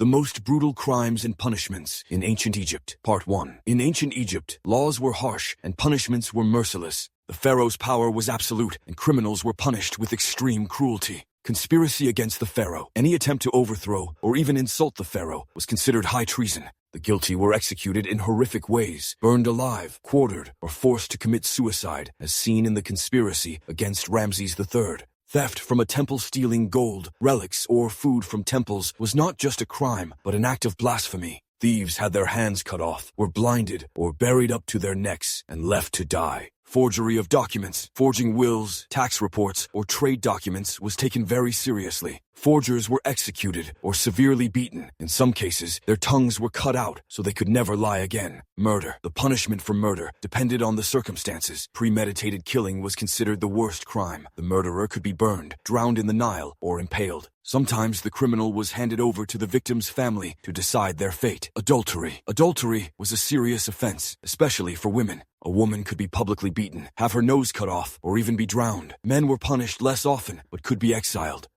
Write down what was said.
The most brutal crimes and punishments in ancient Egypt. Part 1. In ancient Egypt, laws were harsh and punishments were merciless. The pharaoh's power was absolute and criminals were punished with extreme cruelty. Conspiracy against the pharaoh. Any attempt to overthrow or even insult the pharaoh was considered high treason. The guilty were executed in horrific ways, burned alive, quartered, or forced to commit suicide, as seen in the conspiracy against Ramses III. Theft from a temple, stealing gold, relics, or food from temples was not just a crime, but an act of blasphemy. Thieves had their hands cut off, were blinded, or buried up to their necks and left to die. Forgery of documents, forging wills, tax reports, or trade documents was taken very seriously. Forgers were executed or severely beaten. In some cases, their tongues were cut out so they could never lie again. Murder. The punishment for murder depended on the circumstances. Premeditated killing was considered the worst crime. The murderer could be burned, drowned in the Nile, or impaled. Sometimes the criminal was handed over to the victim's family to decide their fate. Adultery. Adultery was a serious offense, especially for women. A woman could be publicly beaten, have her nose cut off, or even be drowned. Men were punished less often, but could be exiled.